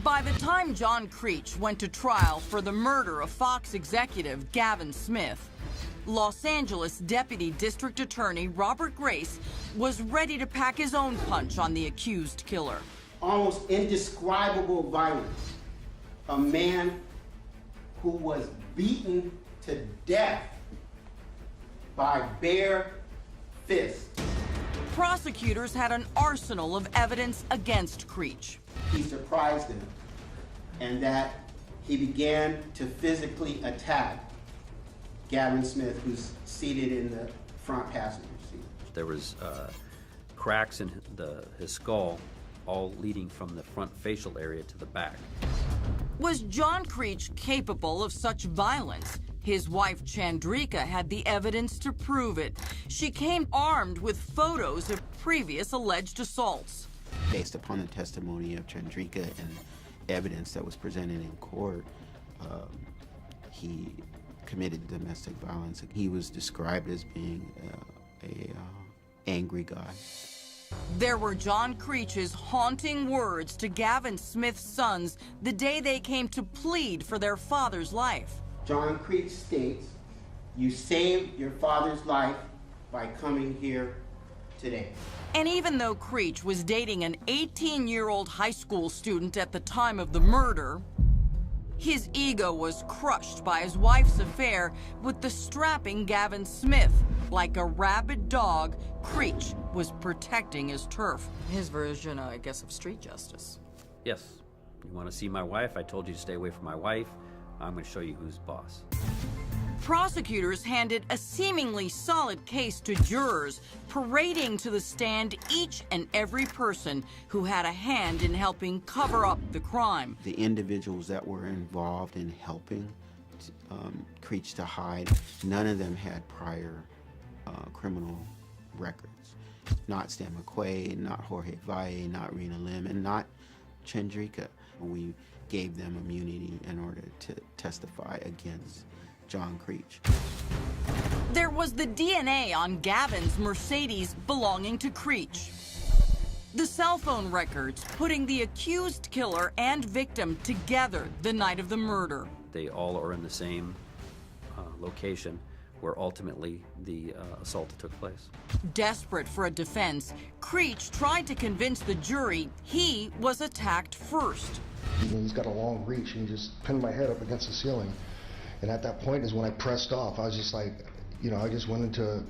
By the time John Creech went to trial for the murder of Fox executive Gavin Smith, Los Angeles Deputy District Attorney Robert Grace was ready to pack his own punch on the accused killer. Almost indescribable violence. A man who was beaten to death by bare fists. Prosecutors had an arsenal of evidence against Creech. He surprised them, and that he began to physically attack Gavin Smith, who's seated in the front passenger seat. There was cracks in his skull, all leading from the front facial area to the back. Was John Creech capable of such violence? His wife, Chandrika, had the evidence to prove it. She came armed with photos of previous alleged assaults. Based upon the testimony of Chandrika and evidence that was presented in court, he committed domestic violence. He was described as being an angry guy. There were John Creech's haunting words to Gavin Smith's sons the day they came to plead for their father's life. John Creech states, "You saved your father's life by coming here today." And even though Creech was dating an 18-year-old high school student at the time of the murder, his ego was crushed by his wife's affair with the strapping Gavin Smith. Like a rabid dog, Creech was protecting his turf. His version, I guess, of street justice. Yes, you want to see my wife? I told you to stay away from my wife. I'm going to show you who's boss. Prosecutors handed a seemingly solid case to jurors, parading to the stand each and every person who had a hand in helping cover up the crime. The individuals that were involved in helping Creech to hide, none of them had prior criminal records. Not Stan McQuaid, not Jorge Valle, not Rena Lim, and not Chandrika. We gave them immunity in order to testify against John Creech. There was the DNA on Gavin's Mercedes belonging to Creech. The cell phone records putting the accused killer and victim together the night of the murder. They all are in the same location where ultimately the assault took place. Desperate for a defense, Creech tried to convince the jury he was attacked first. He's got a long reach, and he just pinned my head up against the ceiling. And at that point is when I pressed off. I was just like, I just went into,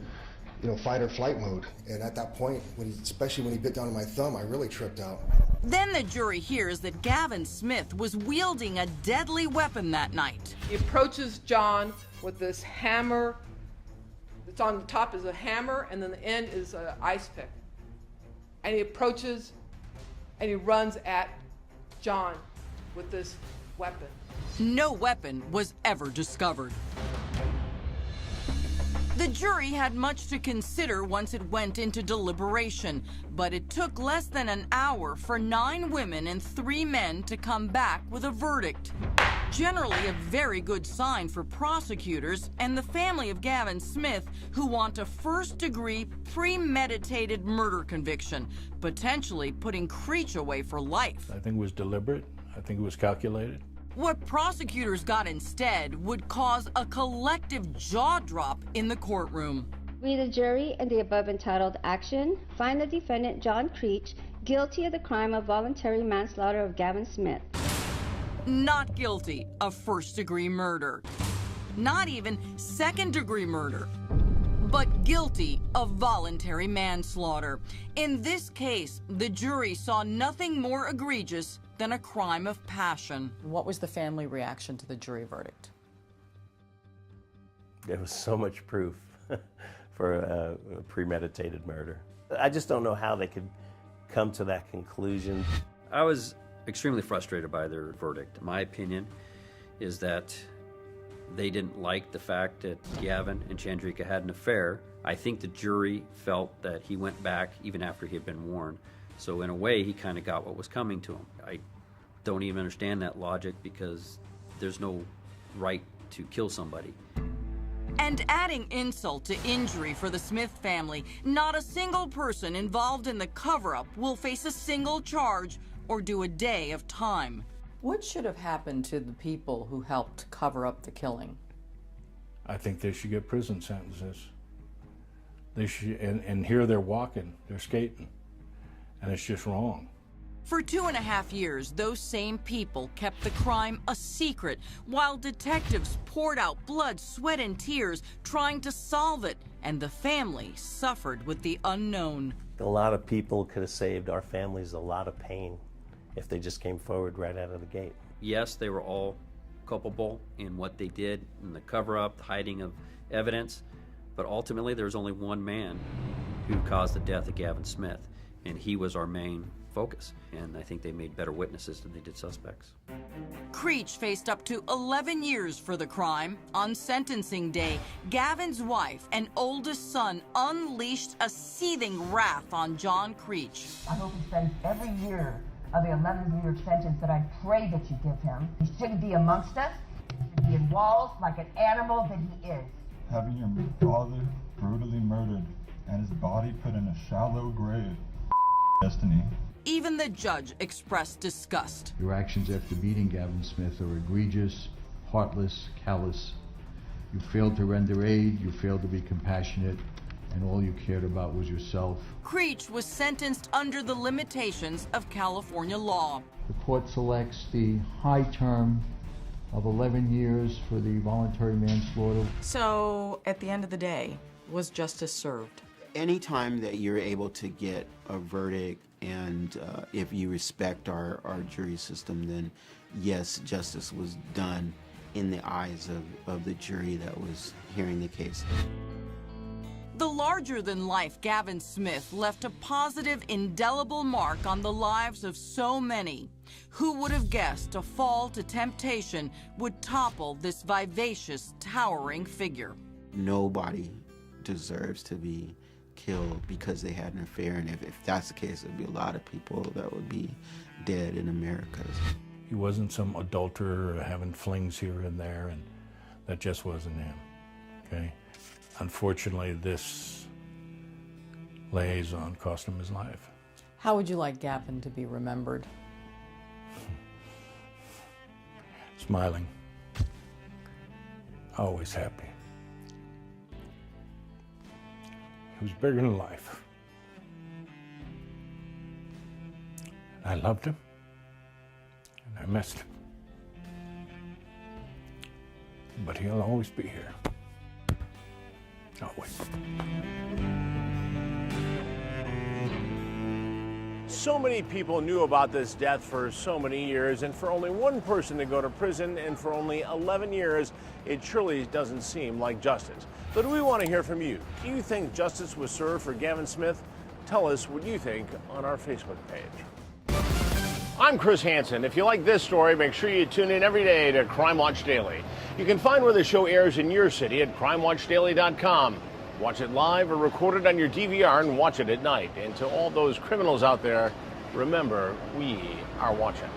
fight or flight mode. And at that point, especially when he bit down on my thumb, I really tripped out. Then the jury hears that Gavin Smith was wielding a deadly weapon that night. He approaches John with this hammer. It's on the top is a hammer, and then the end is an ice pick. And he approaches, and he runs at John with this weapon. No weapon was ever discovered. The jury had much to consider once it went into deliberation, but it took less than an hour for 9 women and 3 men to come back with a verdict. Generally a very good sign for prosecutors and the family of Gavin Smith, who want a first-degree premeditated murder conviction, potentially putting Creech away for life. I think it was deliberate. I think it was calculated. What prosecutors got instead would cause a collective jaw drop in the courtroom. We, the jury, in the above entitled action, find the defendant, John Creech, guilty of the crime of voluntary manslaughter of Gavin Smith. Not guilty of first-degree murder. Not even second-degree murder. But guilty of voluntary manslaughter. In this case, the jury saw nothing more egregious than a crime of passion. What was the family reaction to the jury verdict? There was so much proof for a premeditated murder. I just don't know how they could come to that conclusion. I was extremely frustrated by their verdict. My opinion is that they didn't like the fact that Gavin and Chandrika had an affair. I think the jury felt that he went back even after he had been warned. So in a way, he kind of got what was coming to him. I don't even understand that logic because there's no right to kill somebody. And adding insult to injury for the Smith family, not a single person involved in the cover-up will face a single charge or do a day of time. What should have happened to the people who helped cover up the killing? I think they should get prison sentences. They should, and here they're walking, they're skating, and it's just wrong. For 2.5 years, those same people kept the crime a secret while detectives poured out blood, sweat, and tears trying to solve it, and the family suffered with the unknown. A lot of people could have saved our families a lot of pain if they just came forward right out of the gate. Yes, they were all culpable in what they did, in the cover-up, the hiding of evidence, but ultimately there was only one man who caused the death of Gavin Smith, and he was our main focus, and I think they made better witnesses than they did suspects. Creech faced up to 11 years for the crime. On sentencing day, Gavin's wife and oldest son unleashed a seething wrath on John Creech. I hope he spends every year of the 11-year sentence that I pray that you give him. He shouldn't be amongst us. He should be in walls like an animal that he is. Having your father brutally murdered and his body put in a shallow grave. Destiny. Even the judge expressed disgust. Your actions after meeting Gavin Smith are egregious, heartless, callous. You failed to render aid, you failed to be compassionate, and all you cared about was yourself. Creech was sentenced under the limitations of California law. The court selects the high term of 11 years for the voluntary manslaughter. So, at the end of the day, was justice served? Anytime that you're able to get a verdict, and if you respect our jury system, then yes, justice was done in the eyes of the jury that was hearing the case. The larger-than-life Gavin Smith left a positive, indelible mark on the lives of so many. Who would have guessed a fall to temptation would topple this vivacious, towering figure? Nobody deserves to be killed because they had an affair, and if that's the case, there'd be a lot of people that would be dead in America. He wasn't some adulterer having flings here and there, and that just wasn't him, okay? Unfortunately, this liaison cost him his life. How would you like Gavin to be remembered? Smiling. Always happy. He was bigger than life. I loved him, and I missed him. But he'll always be here. Always. So many people knew about this death for so many years, and for only one person to go to prison and for only 11 years, it surely doesn't seem like justice. But we want to hear from you. Do you think justice was served for Gavin Smith? Tell us what you think on our Facebook page. I'm Chris Hansen. If you like this story, make sure you tune in every day to Crime Watch Daily. You can find where the show airs in your city at crimewatchdaily.com. Watch it live or record it on your DVR and watch it at night. And to all those criminals out there, remember, we are watching.